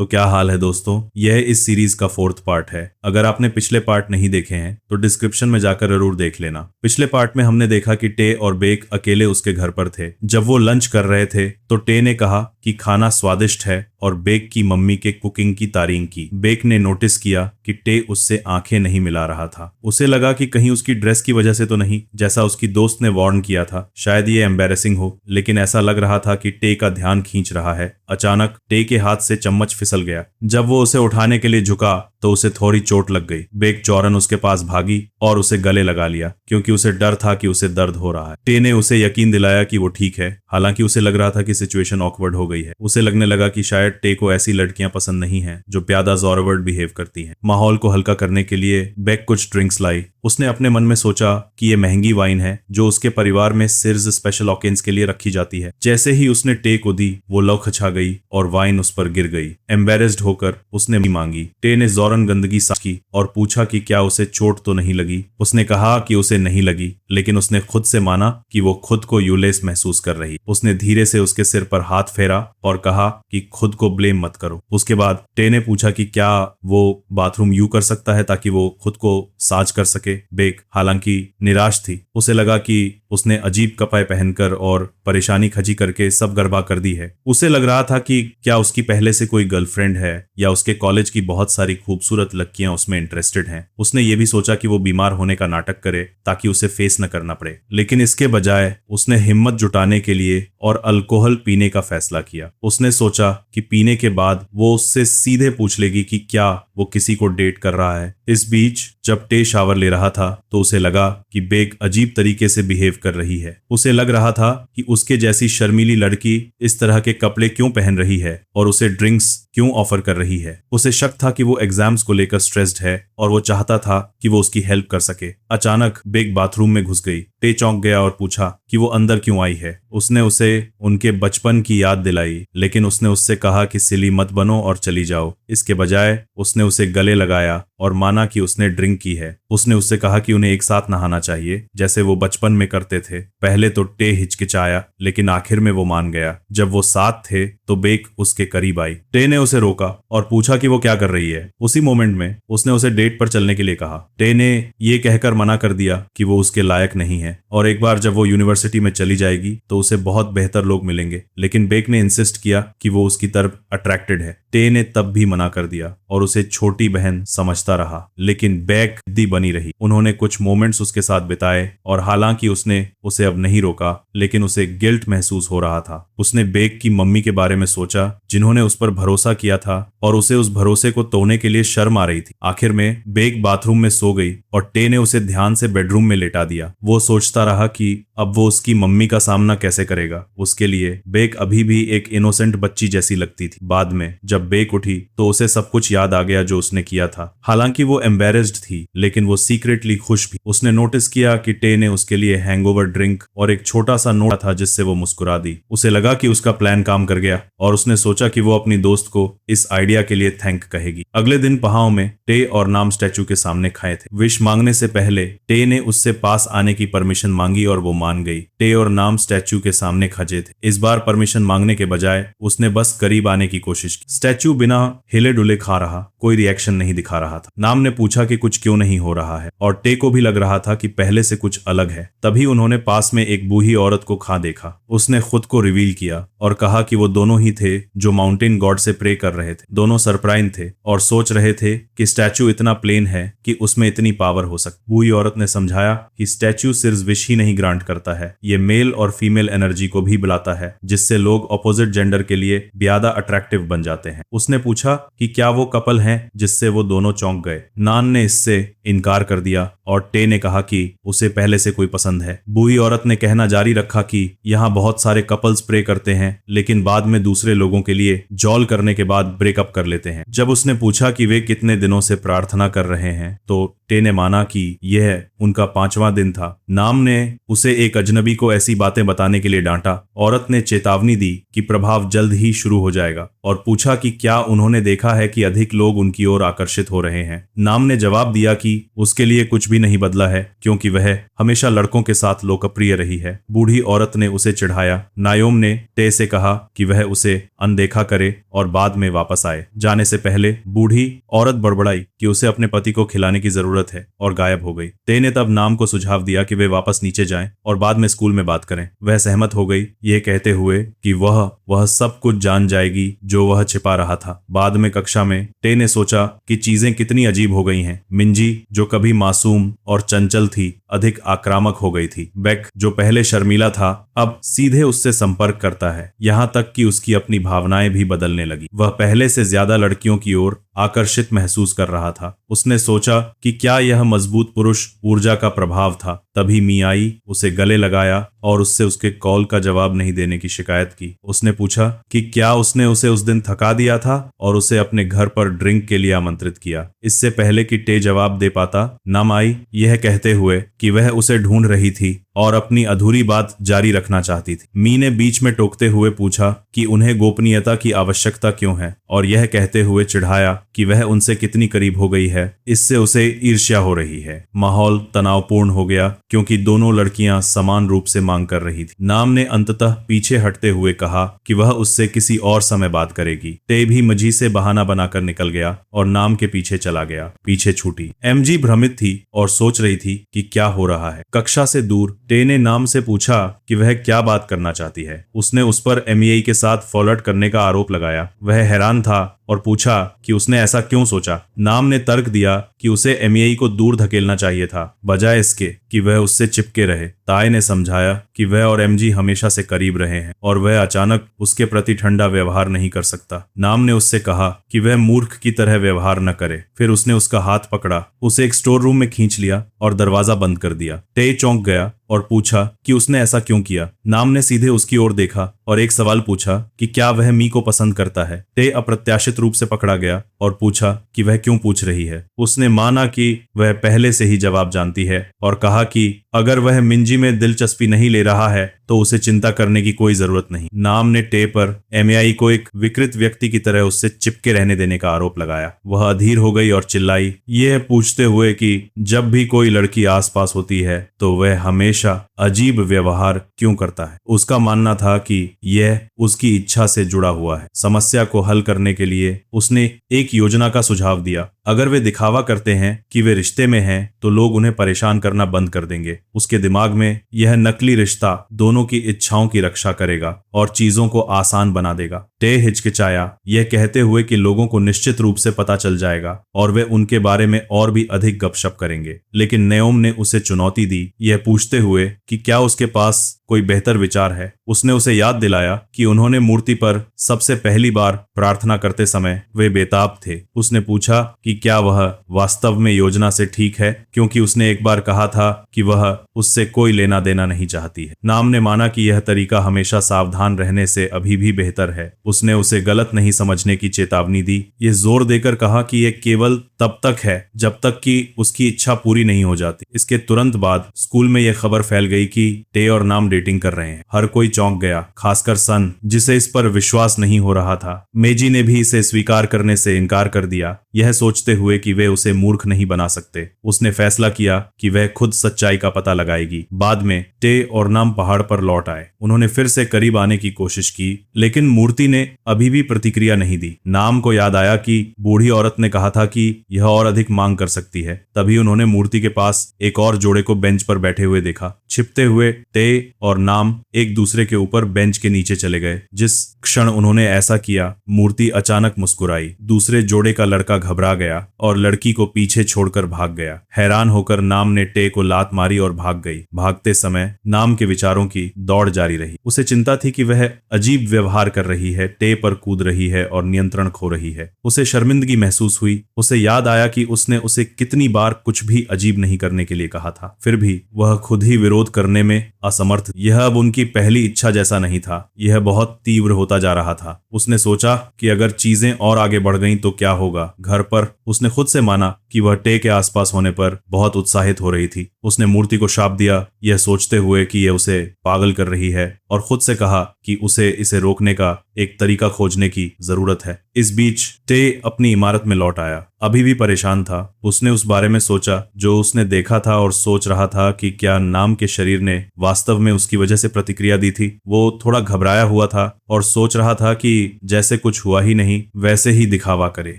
तो क्या हाल है दोस्तों। यह इस सीरीज का 4th पार्ट है। अगर आपने पिछले पार्ट नहीं देखे हैं तो डिस्क्रिप्शन में जाकर जरूर देख लेना। पिछले पार्ट में हमने देखा कि टे और बेक अकेले उसके घर पर थे। जब वो लंच कर रहे थे तो टे ने कहा कि खाना स्वादिष्ट है और बेक की मम्मी के कुकिंग की तारीफ की। बेक ने नोटिस किया कि टे उससे आंखें नहीं मिला रहा था। उसे लगा कि कहीं उसकी ड्रेस की वजह से तो नहीं, जैसा उसकी दोस्त ने वार्न किया था। शायद ये एम्बैरेसिंग हो, लेकिन ऐसा लग रहा था कि टे का ध्यान खींच रहा है। अचानक टे के हाथ से चम्मच फिसल गया। जब वो उसे उठाने के लिए झुका तो उसे थोड़ी चोट लग गई। बेक चौरन उसके पास भागी और उसे गले लगा लिया, क्योंकि उसे डर था कि उसे दर्द हो रहा है। टे ने उसे यकीन दिलाया कि वो ठीक है। हालांकि उसे लग रहा था कि सिचुएशन ऑकवर्ड हो गई है। उसे लगने लगा कि शायद टे को ऐसी लड़कियां पसंद नहीं हैं जो ज्यादा जॉरवर्ड बिहेव करती हैं। माहौल को हल्का करने के लिए बेक कुछ ड्रिंक्स लाई। उसने अपने मन में सोचा कि ये महंगी वाइन है जो उसके परिवार में सिर्फ स्पेशल ऑकेजन के लिए रखी जाती है। जैसे ही उसने टे को दी वो लौखछा गई और वाइन उस पर गिर गई। एम्बेरेस्ड होकर उसने मांगी। टे ने जौरन गंदगी साफ की और पूछा कि क्या उसे चोट तो नहीं लगी। उसने कहा कि उसे नहीं लगी, लेकिन उसने खुद से माना कि वो खुद को यूलेस महसूस कर रही। उसने धीरे से उसके सिर पर हाथ फेरा और कहा कि खुद को ब्लेम मत करो। उसके बाद टे ने पूछा कि क्या वो बाथरूम यूं कर सकता है ताकि वो खुद को साज कर सके। बेक हालांकि निराश थी। उसे लगा कि उसने अजीब कपड़े पहनकर और परेशानी खजी करके सब गड़बड़ कर दी है। उसे लग रहा था कि क्या उसकी पहले से कोई गर्लफ्रेंड है या उसके कॉलेज की बहुत सारी खूबसूरत लड़कियां उसमें इंटरेस्टेड हैं। उसने ये भी सोचा कि वो बीमार होने का नाटक करे ताकि उसे फेस न करना पड़े, लेकिन इसके बजाय उसने हिम्मत जुटाने के लिए और अल्कोहल पीने का फैसला किया। उसने सोचा कि पीने के बाद वो उससे सीधे पूछ लेगी कि क्या वो किसी को डेट कर रहा है। इस बीच जब टे शावर ले रहा था तो उसे लगा कि बेक अजीब तरीके से बिहेव कर रही है। उसे लग रहा था कि उसके जैसी शर्मीली लड़की इस तरह के कपड़े क्यों पहन रही है और उसे ड्रिंक्स क्यों ऑफर कर रही है। उसे शक था कि वो एग्जाम्स को लेकर स्ट्रेस्ड है और वो चाहता था कि वो उसकी हेल्प कर सके। अचानक बेक बाथरूम में घुस गई। टे चौंक गया और पूछा कि वो अंदर क्यों आई है। उसने उसे उनके बचपन की याद दिलाई, लेकिन उसने उससे कहा कि सिली मत बनो और चली जाओ। इसके बजाय उसने उसे गले लगाया और माना कि उसने ड्रिंक की है। उसने उससे कहा कि उन्हें एक साथ नहाना चाहिए जैसे वो बचपन में करते थे। पहले तो टे हिचकिचाया, लेकिन आखिर में वो मान गया। जब वो साथ थे तो बेक उसके करीब आई। टे ने उसे रोका और पूछा कि वो क्या कर रही है। उसी मोमेंट में उसने उसे डेट पर चलने के लिए कहा। टे ने ये कहकर मना कर दिया कि वो उसके लायक नहीं है और एक बार जब वो यूनिवर्सिटी में चली जाएगी तो उसे बहुत बेहतर लोग मिलेंगे। लेकिन बेक ने इंसिस्ट किया कि वो उसकी तरफ अट्रैक्टेड है। टे ने तब भी मना कर दिया और उसे छोटी बहन समझता रहा, लेकिन बेक जिद्दी बनी रही। उन्होंने कुछ मोमेंट्स उसके साथ बिताए और हालांकि उसने उसे अब नहीं रोका, लेकिन उसे गिल्ट महसूस हो रहा था। उसने बेक की मम्मी के बारे में सोचा जिन्होंने उस पर भरोसा किया था और उसे उस भरोसे को तोड़ने के लिए शर्म आ रही थी। आखिर में बेक बाथरूम में सो गई और टे ने उसे ध्यान से बेडरूम में लेटा दिया। वो सोचता रहा कि अब वो उसकी मम्मी का सामना कैसे करेगा। उसके लिए बेक अभी भी एक इनोसेंट बच्ची जैसी लगती थी। बाद में जब बेक उठी तो उसे सब कुछ याद आ गया जो उसने किया था। हालांकि वो एम्बेरेस्ड थी, लेकिन वो सीक्रेटली खुश भी। उसने नोटिस किया कि टे ने उसके लिए हैंगओवर ड्रिंक और एक छोटा सा नोट था जिससे वो मुस्कुरा दी। उसे लगा कि उसका प्लान काम कर गया और उसने सोचा कि वो अपनी दोस्त को इस आइडिया के लिए थैंक कहेगी। अगले दिन पहाव में टे और नाम स्टैचू के सामने खाए थे। विश मांगने से पहले टे ने उससे पास आने की परमिशन मांगी और वो मान गई। टे और नाम स्टैचू के सामने खजे थे। इस बार परमिशन मांगने के बजाय उसने बस करीब आने की कोशिश की। स्टैचू बिना हिले डुले खा रहा, कोई रिएक्शन नहीं दिखा रहा था। नाम ने पूछा कि कुछ क्यों नहीं हो रहा है और टे को भी लग रहा था कि पहले से कुछ अलग है। तभी उन्होंने पास में एक बूढ़ी औरत को खा देखा। उसने खुद को रिवील किया और कहा कि वो दोनों ही थे जो माउंटेन गॉड से प्रे कर रहे थे। दोनों सरप्राइज थे और सोच रहे थे कि स्टैचू इतना प्लेन है कि उसमें इतनी पावर हो सकती। बूढ़ी औरत ने समझाया कि स्टैचू सिर्फ विश ही नहीं ग्रांट करता है, ये मेल और फीमेल एनर्जी को भी बुलाता है, जिससे लोग अपोजिट जेंडर के लिए ज्यादा अट्रैक्टिव बन जाते हैं। उसने पूछा कि क्या वो कपल हैं, जिससे वो दोनों चौंक गए। नान ने इससे इनकार कर दिया और टे ने कहा कि उसे पहले से कोई पसंद है। बूढ़ी औरत ने कहना जारी रखा कि यहाँ बहुत सारे कपल्स प्रे करते हैं, लेकिन बाद में दूसरे लोगों के लिए जॉल करने के बाद ब्रेकअप कर लेते हैं। जब उसने पूछा कि वे कितने दिनों से प्रार्थना कर रहे हैं तो टे ने माना कि यह उनका 5वां दिन था। नाम ने उसे एक अजनबी को ऐसी बातें बताने के लिए डांटा। औरत ने चेतावनी दी कि प्रभाव जल्द ही शुरू हो जाएगा और पूछा कि क्या उन्होंने देखा है कि अधिक लोग उनकी ओर आकर्षित हो रहे हैं। नाम ने जवाब दिया कि उसके लिए कुछ भी नहीं बदला है, क्योंकि वह हमेशा लड़कों के साथ लोकप्रिय रही है। बूढ़ी औरत ने उसे चिढ़ाया। नायोम ने टे से कहा कि वह उसे अनदेखा करे और बाद में वापस आए। जाने से पहले बूढ़ी औरत बड़बड़ाई कि उसे अपने पति को खिलाने की जरूरत है और गायब हो गई। टे ने तब नाम को सुझाव दिया कि वे वापस नीचे जाएं और बाद में स्कूल में बात करें। वह सहमत हो गई, यह कहते हुए कि वह सब कुछ जान जाएगी जो वह छिपा रहा था। बाद में कक्षा में टे ने सोचा कि चीजें कितनी अजीब हो गई हैं। मिंजी, जो कभी मासूम और चंचल थी, अधिक आक्रामक हो गई थी। बेक, जो पहले शर्मीला था, अब सीधे उससे संपर्क करता है, यहाँ तक कि उसकी अपनी भावनाएं भी बदलने लगी। वह पहले से ज्यादा लड़कियों की ओर आकर्षित महसूस कर रहा था। उसने सोचा कि क्या यह मजबूत पुरुष ऊर्जा का प्रभाव था। तभी मी आई, उसे गले लगाया और उससे उसके कॉल का जवाब नहीं देने की शिकायत की। उसने पूछा कि क्या उसने उसे उस दिन थका दिया था और उसे अपने घर पर ड्रिंक के लिए आमंत्रित किया। इससे पहले कि टे जवाब दे पाता, नाम आई यह कहते हुए कि वह उसे ढूंढ रही थी और अपनी अधूरी बात जारी रखना चाहती थी। मी ने बीच में टोकते हुए पूछा कि उन्हें गोपनीयता की आवश्यकता क्यों है, और यह कहते हुए चिढ़ाया कि वह उनसे कितनी करीब हो गई है, इससे उसे ईर्ष्या हो रही है। माहौल तनावपूर्ण हो गया क्योंकि दोनों लड़कियां समान रूप से मांग कर रही थी। नाम ने अंततः पीछे हटते हुए कहा कि वह उससे किसी और समय बात करेगी। टे भी मजी से बहाना बनाकर निकल गया और नाम के पीछे चला गया। पीछे छूटी। एमजी भ्रमित थी और सोच रही थी कि क्या हो रहा है। कक्षा से दूर टे ने नाम से पूछा कि वह क्या बात करना चाहती है। उसने उस पर एमईआई के साथ फॉलोअप करने का आरोप लगाया। वह हैरान था और पूछा कि उसने ऐसा क्यों सोचा। नाम ने तर्क दिया कि उसे एमईआई को दूर धकेलना चाहिए था, बजाय इसके कि वह उससे चिपके रहे। ताय ने समझाया कि वह और एमजी हमेशा से करीब रहे हैं और वह अचानक उसके प्रति ठंडा व्यवहार नहीं कर सकता। नाम ने उससे कहा कि वह मूर्ख की तरह व्यवहार न करे। फिर उसने उसका हाथ पकड़ा, उसे एक स्टोर रूम में खींच लिया और दरवाजा बंद कर दिया। टे चौंक गया और पूछा कि उसने ऐसा क्यों किया। नाम ने सीधे उसकी ओर देखा और एक सवाल पूछा कि क्या वह मी को पसंद करता है। टे अप्रत्याशित रूप से पकड़ा गया और पूछा कि वह क्यों पूछ रही है। उसने माना कि वह पहले से ही जवाब जानती है और कहा कि अगर वह मिंजी में दिलचस्पी नहीं ले रहा है तो उसे चिंता करने की कोई जरूरत नहीं। नाम ने टे पर एमआई को एक विकृत व्यक्ति की तरह उससे चिपके रहने देने का आरोप लगाया। वह अधीर हो गई और चिल्लाई, यह पूछते हुए कि जब भी कोई लड़की आसपास होती है तो वह हमेशा अजीब व्यवहार क्यों करता है। उसका मानना था कि यह उसकी इच्छा से जुड़ा हुआ है। समस्या को हल करने के लिए उसने एक योजना का सुझाव दिया। अगर वे दिखावा करते हैं कि वे रिश्ते में हैं तो लोग उन्हें परेशान करना बंद कर देंगे। उसके दिमाग में यह नकली रिश्ता दोनों की इच्छाओं की रक्षा करेगा और चीजों को आसान बना देगा। टे हिचकिचाया, यह कहते हुए कि लोगों को निश्चित रूप से पता चल जाएगा और वे उनके बारे में और भी अधिक गपशप करेंगे। लेकिन नेओम ने उसे चुनौती दी, यह पूछते हुए कि क्या उसके पास कोई बेहतर विचार है। उसने उसे याद दिलाया कि उन्होंने मूर्ति पर सबसे पहली बार प्रार्थना करते समय वे बेताब थे। उसने पूछा कि क्या वह वास्तव में योजना से ठीक है, क्योंकि उसने एक बार कहा था कि वह उससे कोई लेना देना नहीं चाहती है। नाम ने माना कि यह तरीका हमेशा सावधान रहने से अभी भी बेहतर है। उसने उसे गलत नहीं समझने की चेतावनी दी, ये जोर देकर कहा कि यह केवल तब तक है जब तक कि उसकी इच्छा पूरी नहीं हो जाती। इसके तुरंत बाद स्कूल में यह खबर फैल गई कि टे और नाम डेटिंग कर रहे हैं। हर कोई चौंक गया, खासकर सन, जिसे इस पर विश्वास नहीं हो रहा था। मेजी ने भी इसे स्वीकार करने से इनकार कर दिया, यह सोचते हुए कि वे उसे मूर्ख नहीं बना सकते। उसने फैसला किया कि वह खुद सच्चाई का पता लगाएगी। बाद में टे और नाम पहाड़ पर लौट आए। उन्होंने फिर से करीब आने की कोशिश की, लेकिन मूर्ति ने अभी भी प्रतिक्रिया नहीं दी। नाम को याद आया कि बूढ़ी औरत ने कहा था कि यह और अधिक मांग कर सकती है। तभी उन्होंने मूर्ति के पास एक और जोड़े को बेंच पर बैठे हुए देखा। छिपते हुए टे और नाम एक दूसरे के ऊपर बेंच के नीचे चले गए। जिस क्षण उन्होंने ऐसा किया, मूर्ति अचानक मुस्कुराई। दूसरे जोड़े का लड़का घबरा गया और लड़की को पीछे छोड़कर भाग गया। हैरान होकर नाम ने टे को लात मारी और भाग गई। भागते समय नाम के विचारों की दौड़ जारी रही। उसे चिंता थी कि वह अजीब व्यवहार कर रही है, टे पर कूद रही है और नियंत्रण खो रही है। उसे शर्मिंदगी महसूस हुई। उसे याद आया कि उसने उसे कितनी बार कुछ भी अजीब नहीं करने के लिए कहा था। फिर भी वह खुद ही विरोध विरोध करने में असमर्थ। यह अब उनकी पहली इच्छा जैसा नहीं था, यह बहुत तीव्र होता जा रहा था। उसने सोचा कि अगर चीजें और आगे बढ़ गईं तो क्या होगा। घर पर उसने खुद से माना कि वह टे के आसपास होने पर बहुत उत्साहित हो रही थी। उसने मूर्ति को शाप दिया, यह सोचते हुए कि यह उसे पागल कर रही है, और खुद से कहा कि उसे इसे रोकने का एक तरीका खोजने की जरूरत है। इस बीच टे अपनी इमारत में लौट आया, अभी भी परेशान था। उसने उस बारे में सोचा जो उसने देखा था और सोच रहा था कि क्या नाम के शरीर ने वास्तव में उसकी वजह से प्रतिक्रिया दी थी। वो थोड़ा घबराया हुआ था और सोच रहा था कि जैसे कुछ हुआ ही नहीं वैसे ही दिखावा करे।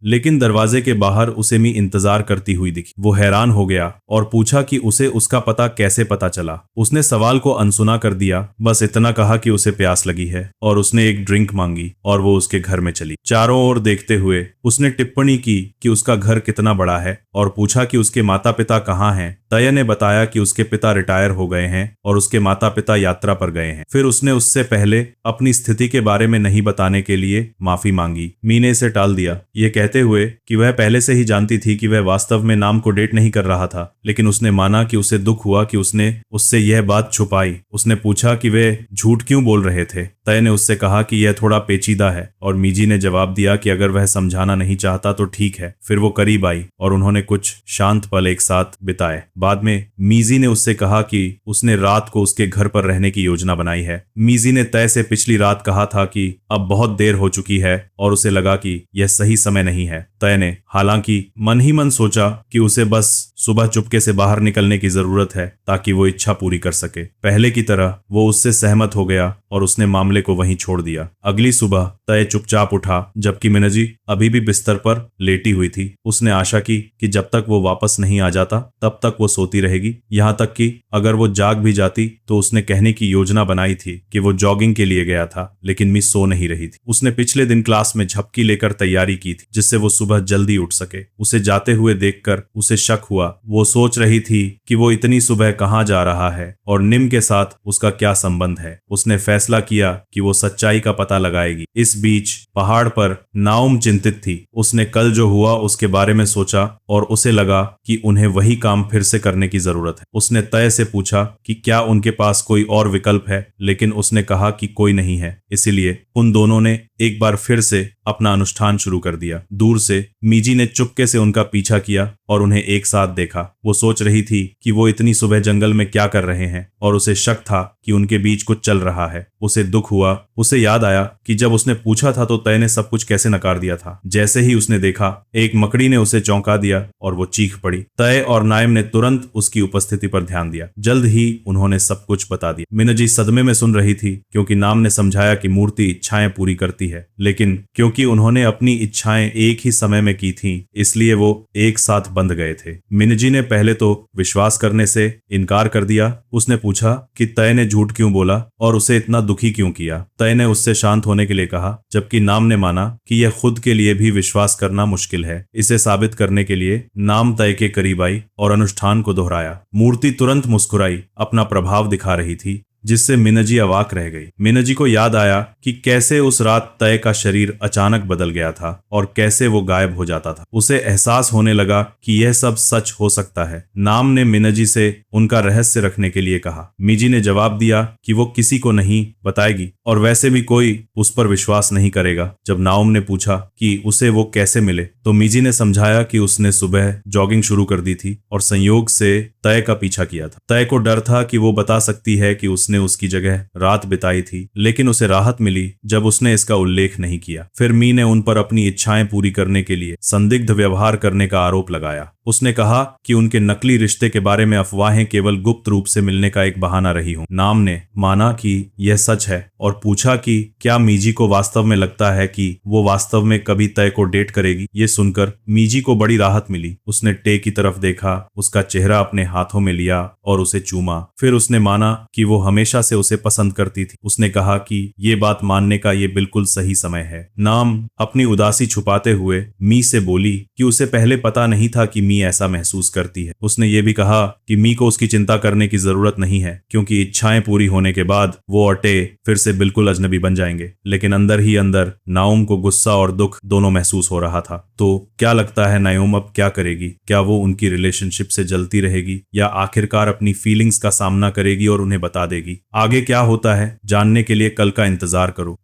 लेकिन दरवाजे के बाहर उसे मी इंतजार करती हुई दिखी। वो हैरान हो गया और पूछा कि उसे उसका पता कैसे पता चला। उसने सवाल को अनसुना कर दिया, बस इतना कहा कि उसे प्यास लगी है, और उसने एक ड्रिंक मांगी और वो उसके घर में चली। चारों ओर देखते हुए उसने टिप्पणी की कि उसका घर कितना बड़ा है और पूछा कि उसके माता पिता कहाँ हैं। तय ने बताया कि उसके पिता रिटायर हो गए हैं और उसके माता पिता यात्रा पर गए हैं। फिर उसने उससे पहले अपनी स्थिति के बारे में नहीं बताने के लिए माफी मांगी। मी ने इसे टाल दिया, ये कहते हुए कि वह पहले से ही जानती थी कि वह वास्तव में नाम को डेट नहीं कर रहा था, लेकिन उसने माना कि उसे दुख हुआ कि उसने उससे यह बात छुपाई। उसने पूछा कि वे झूठ क्यों बोल रहे थे। तय ने उससे कहा कि यह थोड़ा पेचीदा है, और मीजी ने जवाब दिया कि अगर वह समझाना नहीं चाहता तो ठीक है। फिर वो करीब आई और उन्होंने कुछ शांत पल एक साथ बिताए। बाद में मीजी ने उससे कहा कि उसने रात को उसके घर पर रहने की योजना बनाई है। मीजी ने तय से पिछली रात कहा था कि अब बहुत देर हो चुकी है और उसे लगा कि यह सही समय नहीं है। तय ने हालांकि मन ही मन सोचा कि उसे बस सुबह चुपके से बाहर निकलने की जरूरत है ताकि वो इच्छा पूरी कर सके। पहले की तरह वो उससे सहमत हो गया और उसने मामले को वहीं छोड़ दिया। अगली सुबह तय चुपचाप उठा जबकि मिनजी अभी भी बिस्तर पर लेटी हुई थी। उसने आशा की कि जब तक वो वापस नहीं आ जाता तब तक वो सोती रहेगी, यहाँ तक कि अगर वो जाग भी जाती तो उसने कहने की योजना बनाई थी कि वो जॉगिंग के लिए गया था, लेकिन मिस सो नहीं रही थी। उसने पिछले दिन क्लास में झपकी लेकर तैयारी की थी जिससे वो सुबह जल्दी उठ सके। उसे जाते हुए देखकर उसे शक हुआ। वो सोच रही थी कि वो इतनी सुबह कहाँ जा रहा है और निम के साथ उसका क्या संबंध है। उसने फैसला किया कि वो सच्चाई का पता लगाएगी। इस बीच पहाड़ पर नाओम चिंतित थी। उसने कल जो हुआ उसके बारे में सोचा और उसे लगा कि उन्हें वही काम फिर से करने की जरूरत है। उसने तय से पूछा कि क्या उनके पास कोई और विकल्प है, लेकिन उसने कहा कि कोई नहीं है। इसीलिए उन दोनों ने एक बार फिर से अपना अनुष्ठान शुरू कर दिया। दूर से मीजी ने चुपके से उनका पीछा किया और उन्हें एक साथ देखा। वो सोच रही थी कि वो इतनी सुबह जंगल में क्या कर रहे हैं और उसे शक था कि उनके बीच कुछ चल रहा है। उसे दुख हुआ। उसे याद आया कि जब उसने पूछा था तो तय ने सब कुछ कैसे नकार दिया था। जैसे ही उसने देखा एक मकड़ी ने उसे चौंका दिया और वो चीख पड़ी। तय और नायम ने तुरंत उसकी उपस्थिति पर ध्यान दिया। जल्द ही उन्होंने सब कुछ बता दिया। मिनजी सदमे में सुन रही थी क्योंकि नाम ने समझाया कि मूर्ति इच्छाएं पूरी करती है, लेकिन क्योंकि उन्होंने अपनी इच्छाएं एक ही समय में की थी इसलिए वो एक साथ बंध गए थे। मिनजी ने पहले तो विश्वास करने से इनकार कर दिया। उसने पूछा कि तय ने झूठ क्यों बोला और उसे इतना दुखी क्यों किया। तय ने उससे शांत होने के लिए कहा, जबकि नाम ने माना कि यह खुद के लिए भी विश्वास करना मुश्किल है। इसे साबित करने के लिए नाम तय के करीब आई और अनुष्ठान को दोहराया। मूर्ति तुरंत मुस्कुराई, अपना प्रभाव दिखा रही थी जिससे मिनजी अवाक रह गई। मिनजी को याद आया कि कैसे उस रात तय का शरीर अचानक बदल गया था और कैसे वो गायब हो जाता था। उसे एहसास होने लगा कि यह सब सच हो सकता है। नाम ने मिनजी से उनका रहस्य रखने के लिए कहा। मिजी ने जवाब दिया कि वो किसी को नहीं बताएगी और वैसे भी कोई उस पर विश्वास नहीं करेगा। जब नाओम ने पूछा कि उसे वो कैसे मिले तो मिजी ने समझाया कि उसने सुबह जॉगिंग शुरू कर दी थी और संयोग से तय का पीछा किया था। तय को डर था कि वो बता सकती है कि उसने उसकी जगह रात बिताई थी, लेकिन उसे राहत मिली जब उसने इसका उल्लेख नहीं किया। फिर मी ने उन पर अपनी इच्छाएं पूरी करने के लिए संदिग्ध व्यवहार करने का आरोप लगाया। उसने कहा कि उनके नकली रिश्ते के बारे में अफवाहें केवल गुप्त रूप से मिलने का एक बहाना रही हूं। नाम ने माना कि यह सच है और पूछा कि क्या मीजी को वास्तव में लगता है कि वो वास्तव में कभी तय को डेट करेगी। ये सुनकर मीजी को बड़ी राहत मिली। उसने टे की तरफ देखा, उसका चेहरा अपने हाथों में लिया और उसे चूमा। फिर उसने माना कि वो हमेशा से उसे पसंद करती थी। उसने कहा कि ये बात मानने का ये बिल्कुल सही समय है। नाम अपनी उदासी छुपाते हुए मी से बोली कि उसे पहले पता नहीं था कि मी ऐसा महसूस करती है। उसने ये भी कहा कि मी को उसकी चिंता करने की जरूरत नहीं है क्योंकि इच्छाएं पूरी होने के बाद वो और टे फिर से बिल्कुल अजनबी बन जाएंगे। लेकिन अंदर ही अंदर नाओम को गुस्सा और दुख दोनों महसूस हो रहा था। तो तो क्या लगता है नायोम अब क्या करेगी? क्या वो उनकी रिलेशनशिप से जलती रहेगी या आखिरकार अपनी फीलिंग्स का सामना करेगी और उन्हें बता देगी? आगे क्या होता है जानने के लिए कल का इंतजार करो।